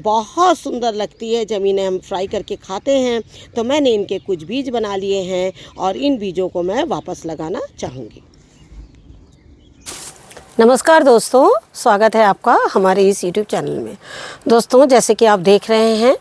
बहुत सुंदर लगती है जब इन्हें हम फ्राई करके खाते हैं। तो मैंने इनके कुछ बीज बना लिए हैं और इन बीजों को मैं वापस लगाना चाहूँगी। नमस्कार दोस्तों, स्वागत है आपका हमारे इस YouTube चैनल में। दोस्तों, जैसे कि आप देख रहे हैं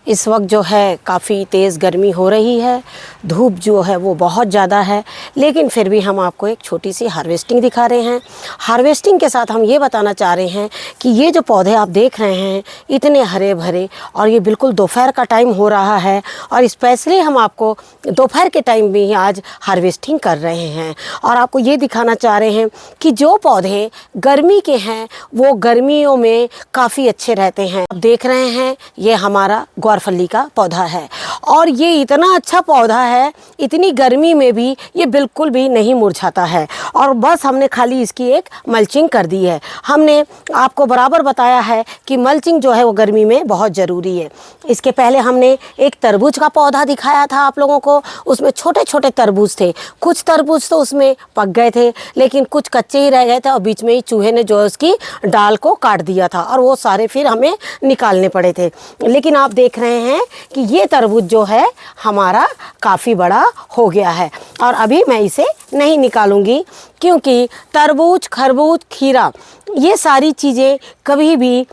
इस वक्त जो है काफ़ी तेज़ गर्मी हो रही है, धूप जो है वो बहुत ज़्यादा है, लेकिन फिर भी हम आपको एक छोटी सी हार्वेस्टिंग दिखा रहे हैं। हार्वेस्टिंग के साथ हम ये बताना चाह रहे हैं कि ये जो पौधे आप देख रहे हैं इतने हरे भरे, और ये बिल्कुल दोपहर का टाइम हो रहा है और स्पेशली हम आपको दोपहर के टाइम में ही आज हार्वेस्टिंग कर रहे हैं और आपको ये दिखाना चाह रहे हैं कि जो पौधे गर्मी के हैं वो गर्मियों में काफ़ी अच्छे रहते हैं। आप देख रहे हैं ये हमारा ग्वारफली का पौधा है और ये इतना अच्छा पौधा है, इतनी गर्मी में भी ये बिल्कुल भी नहीं मुरझाता है। और बस हमने खाली इसकी एक मल्चिंग कर दी है। हमने आपको बराबर बताया है कि मल्चिंग जो है वो गर्मी में बहुत ज़रूरी है। इसके पहले हमने एक तरबूज का पौधा दिखाया था आप लोगों को, उसमें छोटे छोटे तरबूज थे। कुछ तरबूज तो उसमें पक गए थे, लेकिन कुछ कच्चे ही रह गए थे और बीच में ही चूहे ने जो है उसकी डाल को काट दिया था और वो सारे फिर हमें निकालने पड़े थे। लेकिन आप देख रहे हैं कि ये तरबूज जो है हमारा काफ़ी बड़ा हो गया है और अभी मैं इसे नहीं निकालूंगी, क्योंकि तरबूज, खरबूज, खीरा ये सारी चीज़ें कभी भी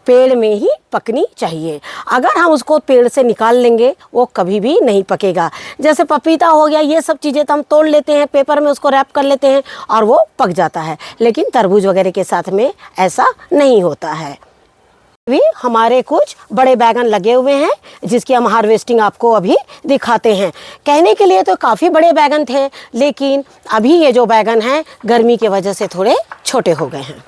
पेड़ में ही पकनी चाहिए। अगर हम उसको पेड़ से निकाल लेंगे वो कभी भी नहीं पकेगा। जैसे पपीता हो गया, ये सब चीज़ें तो हम तोड़ लेते हैं, पेपर में उसको रैप कर लेते हैं और वो पक जाता है, लेकिन तरबूज वगैरह के साथ में ऐसा नहीं होता है। अभी हमारे कुछ बड़े बैगन लगे हुए हैं जिसकी हम हार्वेस्टिंग आपको अभी दिखाते हैं। कहने के लिए तो काफ़ी बड़े बैगन थे, लेकिन अभी ये जो बैगन हैं गर्मी की वजह से थोड़े छोटे हो गए हैं।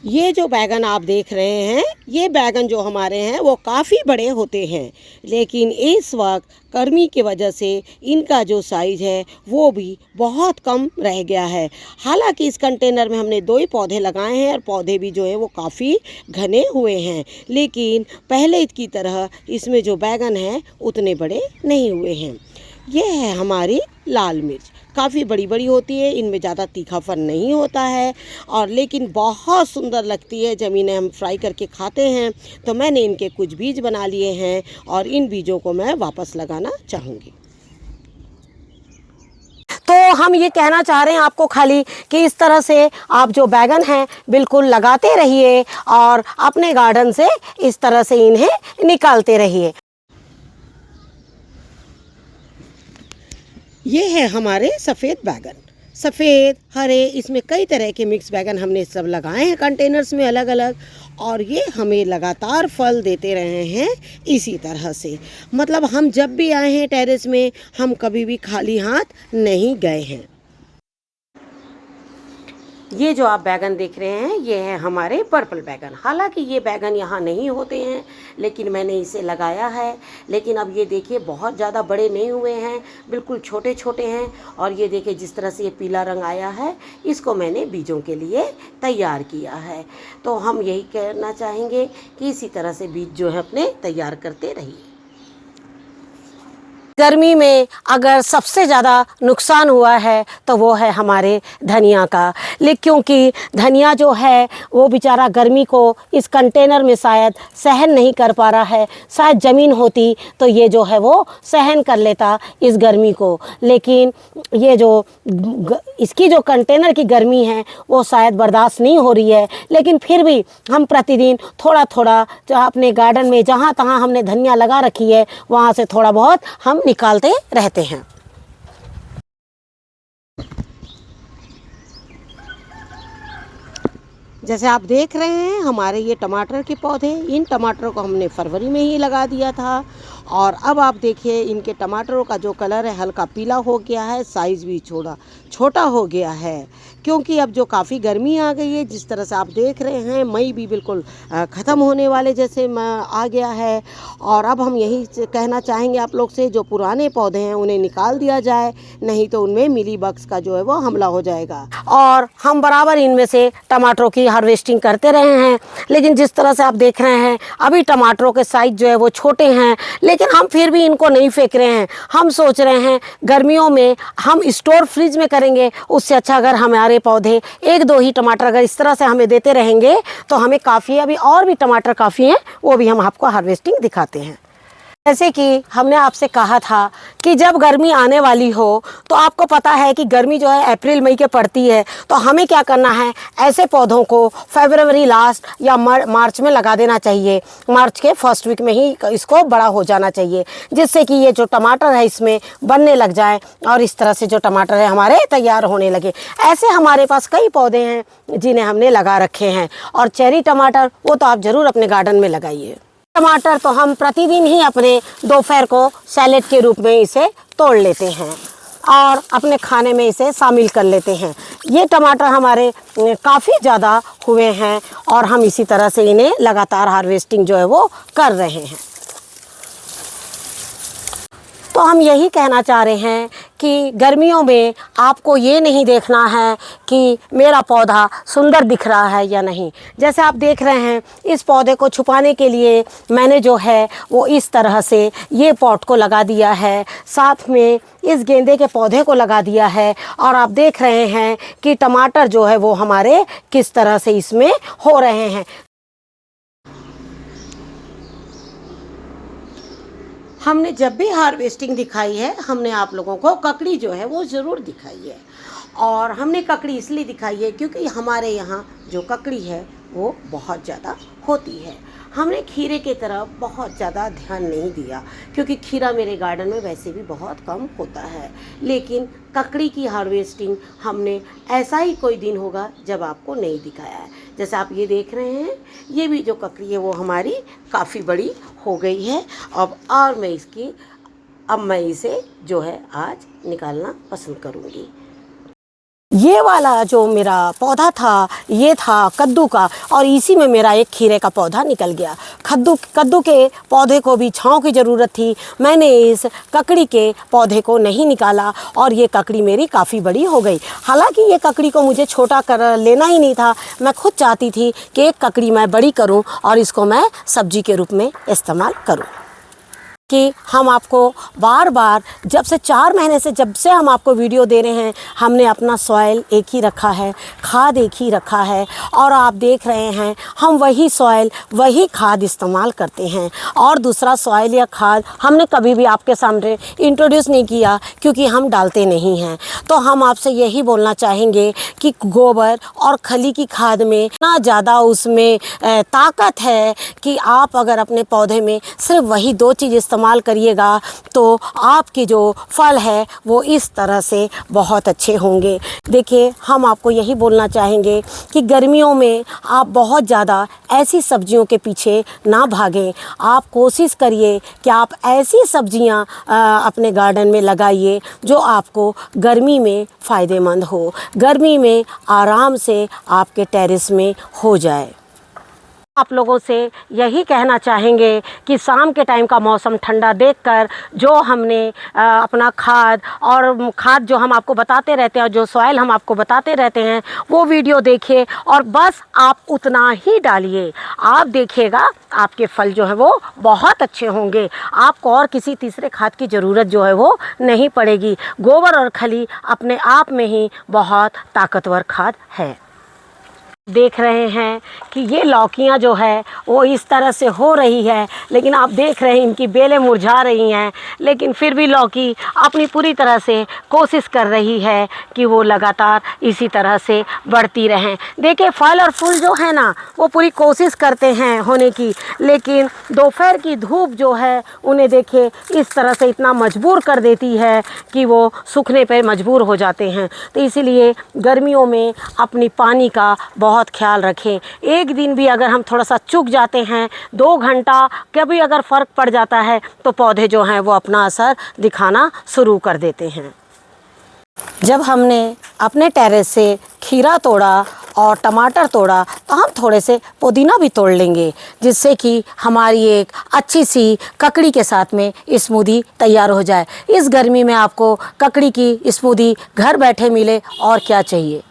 ये जो बैगन आप देख रहे हैं, ये बैगन जो हमारे हैं वो काफ़ी बड़े होते हैं, लेकिन इस वक्त गर्मी की वजह से इनका जो साइज़ है वो भी बहुत कम रह गया है। हालांकि इस कंटेनर में हमने 2 ही पौधे लगाए हैं और पौधे भी जो है वो काफ़ी घने हुए हैं, लेकिन पहले की तरह इसमें जो बैगन हैं उतने बड़े नहीं हुए हैं। ये है हमारी लाल मिर्च, काफ़ी बड़ी बड़ी होती है, इनमें ज़्यादा तीखापन नहीं होता है और लेकिन बहुत सुंदर लगती है जब इन्हें हम फ्राई करके खाते हैं। तो मैंने इनके कुछ बीज बना लिए हैं और इन बीजों को मैं वापस लगाना चाहूँगी। तो हम ये कहना चाह रहे हैं आपको खाली कि इस तरह से आप जो बैगन हैं बिल्कुल लगाते रहिए और अपने गार्डन से इस तरह से इन्हें निकालते रहिए। ये है हमारे सफ़ेद बैगन, सफ़ेद, हरे, इसमें कई तरह के मिक्स बैगन हमने सब लगाए हैं कंटेनर्स में अलग अलग, और ये हमें लगातार फल देते रहे हैं इसी तरह से। मतलब हम जब भी आए हैं टेरेस में हम कभी भी खाली हाथ नहीं गए हैं। ये जो आप बैगन देख रहे हैं ये है हमारे पर्पल बैगन। हालांकि ये बैगन यहाँ नहीं होते हैं, लेकिन मैंने इसे लगाया है। लेकिन अब ये देखिए बहुत ज़्यादा बड़े नहीं हुए हैं, बिल्कुल छोटे छोटे हैं। और ये देखिए जिस तरह से ये पीला रंग आया है, इसको मैंने बीजों के लिए तैयार किया है। तो हम यही कहना चाहेंगे कि इसी तरह से बीज जो है अपने तैयार करते रहिए। गर्मी में अगर सबसे ज़्यादा नुकसान हुआ है तो वो है हमारे धनिया का। लेकिन क्योंकि धनिया जो है वो बेचारा गर्मी को इस कंटेनर में शायद सहन नहीं कर पा रहा है। शायद ज़मीन होती तो ये जो है वो सहन कर लेता इस गर्मी को, लेकिन ये जो इसकी जो कंटेनर की गर्मी है वो शायद बर्दाश्त नहीं हो रही है। लेकिन फिर भी हम प्रतिदिन थोड़ा थोड़ा अपने गार्डन में जहाँ तहाँ हमने धनिया लगा रखी है वहाँ से थोड़ा बहुत हम निकालते रहते हैं। जैसे आप देख रहे हैं हमारे ये टमाटर के पौधे, इन टमाटरों को हमने फरवरी में ही लगा दिया था और अब आप देखिए इनके टमाटरों का जो कलर है हल्का पीला हो गया है, साइज़ भी छोटा हो गया है, क्योंकि अब जो काफ़ी गर्मी आ गई है। जिस तरह से आप देख रहे हैं मई भी बिल्कुल ख़त्म होने वाले जैसे आ गया है। और अब हम यही कहना चाहेंगे आप लोग से, जो पुराने पौधे हैं उन्हें निकाल दिया जाए, नहीं तो उनमें मिली बग्स का जो है वो हमला हो जाएगा। और हम बराबर इनमें से टमाटरों की हार्वेस्टिंग करते रहे हैं, लेकिन जिस तरह से आप देख रहे हैं अभी टमाटरों के साइज़ जो है वो छोटे हैं, लेकिन हम फिर भी इनको नहीं फेंक रहे हैं। हम सोच रहे हैं गर्मियों में हम स्टोर फ्रिज में करेंगे, उससे अच्छा अगर हमारे पौधे 1-2 ही टमाटर अगर इस तरह से हमें देते रहेंगे तो हमें काफ़ी है। अभी और भी टमाटर काफ़ी हैं, वो भी हम आपको हार्वेस्टिंग दिखाते हैं। जैसे कि हमने आपसे कहा था कि जब गर्मी आने वाली हो तो आपको पता है कि गर्मी जो है अप्रैल मई के पड़ती है, तो हमें क्या करना है, ऐसे पौधों को फरवरी लास्ट या मार्च में लगा देना चाहिए। मार्च के फर्स्ट वीक में ही इसको बड़ा हो जाना चाहिए, जिससे कि ये जो टमाटर है इसमें बनने लग जाए और इस तरह से जो टमाटर है हमारे तैयार होने लगे। ऐसे हमारे पास कई पौधे हैं जिन्हें हमने लगा रखे हैं। और चेरी टमाटर वो तो आप ज़रूर अपने गार्डन में लगाइए। टमाटर तो हम प्रतिदिन ही अपने दोपहर को सैलेड के रूप में इसे तोड़ लेते हैं और अपने खाने में इसे शामिल कर लेते हैं। ये टमाटर हमारे काफ़ी ज़्यादा हुए हैं और हम इसी तरह से इन्हें लगातार हार्वेस्टिंग जो है वो कर रहे हैं। तो हम यही कहना चाह रहे हैं कि गर्मियों में आपको ये नहीं देखना है कि मेरा पौधा सुंदर दिख रहा है या नहीं। जैसे आप देख रहे हैं, इस पौधे को छुपाने के लिए मैंने जो है वो इस तरह से ये पॉट को लगा दिया है, साथ में इस गेंदे के पौधे को लगा दिया है। और आप देख रहे हैं कि टमाटर जो है वो हमारे किस तरह से इसमें हो रहे हैं। हमने जब भी हार्वेस्टिंग दिखाई है, हमने आप लोगों को ककड़ी जो है वो ज़रूर दिखाई है। और हमने ककड़ी इसलिए दिखाई है क्योंकि हमारे यहाँ जो ककड़ी है वो बहुत ज़्यादा होती है। हमने खीरे की तरफ बहुत ज़्यादा ध्यान नहीं दिया क्योंकि खीरा मेरे गार्डन में वैसे भी बहुत कम होता है। लेकिन ककड़ी की हार्वेस्टिंग हमने ऐसा ही कोई दिन होगा जब आपको नहीं दिखाया है। जैसे आप ये देख रहे हैं, ये भी जो ककड़ी है वो हमारी काफ़ी बड़ी हो गई है। अब मैं इसे जो है आज निकालना पसंद करूँगी। ये वाला जो मेरा पौधा था ये था कद्दू का, और इसी में मेरा एक खीरे का पौधा निकल गया। कद्दू के पौधे को भी छांव की ज़रूरत थी, मैंने इस ककड़ी के पौधे को नहीं निकाला और ये ककड़ी मेरी काफ़ी बड़ी हो गई। हालांकि ये ककड़ी को मुझे छोटा कर लेना ही नहीं था, मैं खुद चाहती थी कि एक ककड़ी मैं बड़ी करूं और इसको मैं सब्जी के रूप में इस्तेमाल करूं। कि हम आपको बार बार जब से 4 महीने से जब से हम आपको वीडियो दे रहे हैं, हमने अपना सॉइल एक ही रखा है, खाद एक ही रखा है, और आप देख रहे हैं हम वही सॉइल वही खाद इस्तेमाल करते हैं। और दूसरा सॉइल या खाद हमने कभी भी आपके सामने इंट्रोड्यूस नहीं किया क्योंकि हम डालते नहीं हैं। तो हम आपसे यही बोलना चाहेंगे कि गोबर और खली की खाद में इतना ज़्यादा उसमें ताकत है कि आप अगर अपने पौधे में सिर्फ वही 2 चीज़ इस्तेमाल करिएगा तो आपके जो फल है वो इस तरह से बहुत अच्छे होंगे। देखिए, हम आपको यही बोलना चाहेंगे कि गर्मियों में आप बहुत ज़्यादा ऐसी सब्जियों के पीछे ना भागें। आप कोशिश करिए कि आप ऐसी सब्जियां अपने गार्डन में लगाइए जो आपको गर्मी में फ़ायदेमंद हो, गर्मी में आराम से आपके टेरेस में हो जाए। आप लोगों से यही कहना चाहेंगे कि शाम के टाइम का मौसम ठंडा देखकर जो हमने अपना खाद जो हम आपको बताते रहते हैं और जो सॉइल हम आपको बताते रहते हैं वो वीडियो देखिए और बस आप उतना ही डालिए। आप देखिएगा आपके फल जो है वो बहुत अच्छे होंगे। आपको और किसी तीसरे खाद की ज़रूरत जो है वो नहीं पड़ेगी। गोबर और खली अपने आप में ही बहुत ताकतवर खाद है। देख रहे हैं कि ये लौकियां जो है वो इस तरह से हो रही है, लेकिन आप देख रहे हैं इनकी बेलें मुरझा रही हैं, लेकिन फिर भी लौकी अपनी पूरी तरह से कोशिश कर रही है कि वो लगातार इसी तरह से बढ़ती रहें। देखिए, फल और फूल जो है ना वो पूरी कोशिश करते हैं होने की, लेकिन दोपहर की धूप जो है उन्हें देखिए इस तरह से इतना मजबूर कर देती है कि वो सूखने पर मजबूर हो जाते हैं। तो इसीलिए गर्मियों में अपनी पानी का बहुत ख्याल रखें। एक दिन भी अगर हम थोड़ा सा चूक जाते हैं, 2 घंटा कभी अगर फ़र्क पड़ जाता है तो पौधे जो हैं वो अपना असर दिखाना शुरू कर देते हैं। जब हमने अपने टेरेस से खीरा तोड़ा और टमाटर तोड़ा तो हम थोड़े से पुदीना भी तोड़ लेंगे, जिससे कि हमारी एक अच्छी सी ककड़ी के साथ में स्मूदी तैयार हो जाए। इस गर्मी में आपको ककड़ी की स्मूदी घर बैठे मिले और क्या चाहिए।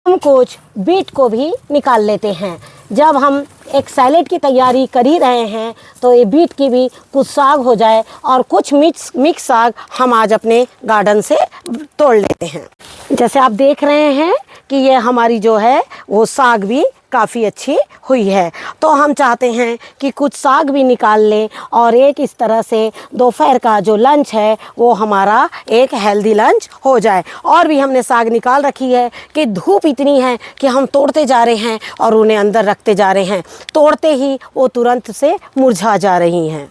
हम कुछ बीट को भी निकाल लेते हैं। जब हम एक सैलेड की तैयारी कर ही रहे हैं, तो ये बीट की भी कुछ साग हो जाए और कुछ मिक्स साग हम आज अपने गार्डन से तोड़ लेते हैं। जैसे आप देख रहे हैं कि ये हमारी जो है वो साग भी काफ़ी अच्छी हुई है, तो हम चाहते हैं कि कुछ साग भी निकाल लें और एक इस तरह से दोपहर का जो लंच है वो हमारा एक हेल्दी लंच हो जाए। और भी हमने साग निकाल रखी है कि धूप इतनी है कि हम तोड़ते जा रहे हैं और उन्हें अंदर रखते जा रहे हैं, तोड़ते ही वो तुरंत से मुरझा जा रही हैं।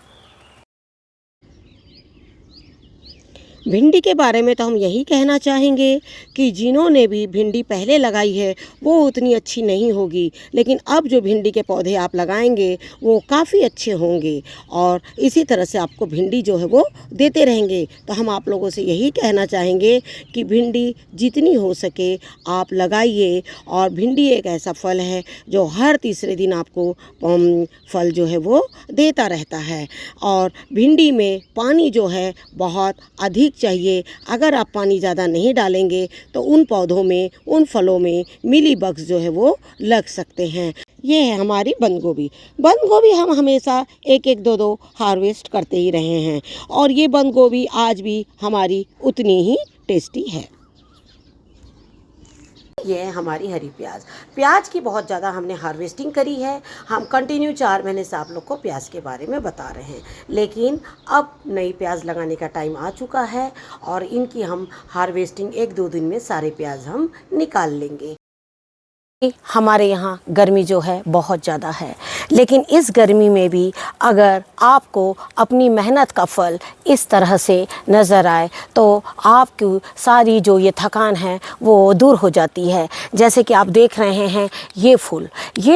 भिंडी के बारे में तो हम यही कहना चाहेंगे कि जिन्होंने भी भिंडी पहले लगाई है वो उतनी अच्छी नहीं होगी, लेकिन अब जो भिंडी के पौधे आप लगाएंगे वो काफ़ी अच्छे होंगे और इसी तरह से आपको भिंडी जो है वो देते रहेंगे। तो हम आप लोगों से यही कहना चाहेंगे कि भिंडी जितनी हो सके आप लगाइए। और भिंडी एक ऐसा फल है जो हर तीसरे दिन आपको फल जो है वो देता रहता है। और भिंडी में पानी जो है बहुत अधिक चाहिए। अगर आप पानी ज़्यादा नहीं डालेंगे तो उन पौधों में, उन फलों में मिली बग्स जो है वो लग सकते हैं। ये है हमारी बंद गोभी। बंद गोभी हम हमेशा एक एक दो दो हार्वेस्ट करते ही रहे हैं और ये बंद गोभी आज भी हमारी उतनी ही टेस्टी है। ये है हमारी हरी प्याज की बहुत ज़्यादा हमने हार्वेस्टिंग करी है। हम कंटिन्यू 4 महीने से आप लोग को प्याज के बारे में बता रहे हैं, लेकिन अब नई प्याज लगाने का टाइम आ चुका है और इनकी हम हार्वेस्टिंग 1-2 दिन में सारे प्याज हम निकाल लेंगे। हमारे यहाँ गर्मी जो है बहुत ज़्यादा है, लेकिन इस गर्मी में भी अगर आपको अपनी मेहनत का फल इस तरह से नज़र आए तो आपकी सारी जो ये थकान है वो दूर हो जाती है। जैसे कि आप देख रहे हैं ये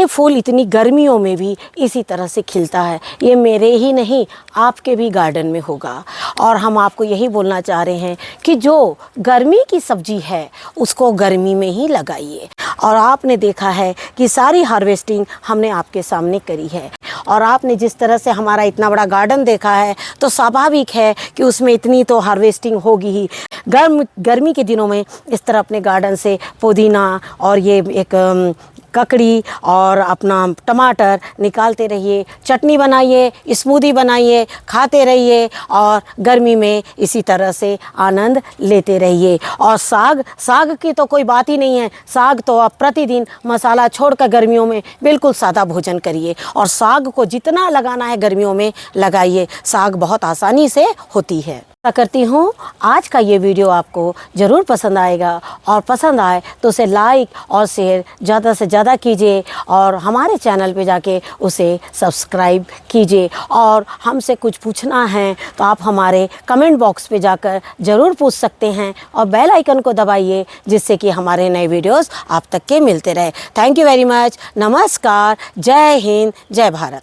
फूल इतनी गर्मियों में भी इसी तरह से खिलता है। ये मेरे ही नहीं आपके भी गार्डन में होगा। और हम आपको यही बोलना चाह रहे हैं कि जो गर्मी की सब्जी है उसको गर्मी में ही लगाइए। और आपने देखा है कि सारी हार्वेस्टिंग हमने आपके सामने करी है और आपने जिस तरह से हमारा इतना बड़ा गार्डन देखा है तो स्वाभाविक है कि उसमें इतनी तो हार्वेस्टिंग होगी ही। गर्मी के दिनों में इस तरह अपने गार्डन से पुदीना और ये एक ककड़ी और अपना टमाटर निकालते रहिए, चटनी बनाइए, स्मूदी बनाइए, खाते रहिए और गर्मी में इसी तरह से आनंद लेते रहिए। और साग की तो कोई बात ही नहीं है। साग तो आप प्रतिदिन मसाला छोड़कर गर्मियों में बिल्कुल सादा भोजन करिए और साग को जितना लगाना है गर्मियों में लगाइए। साग बहुत आसानी से होती है। आशा करती हूँ आज का ये वीडियो आपको ज़रूर पसंद आएगा और पसंद आए तो उसे लाइक और शेयर ज़्यादा से ज़्यादा कीजिए और हमारे चैनल पे जाके उसे सब्सक्राइब कीजिए। और हमसे कुछ पूछना है तो आप हमारे कमेंट बॉक्स पे जाकर ज़रूर पूछ सकते हैं और बेल आइकन को दबाइए जिससे कि हमारे नए वीडियोज़ आप तक के मिलते रहे। Thank you very much. नमस्कार। जय हिंद, जय भारत।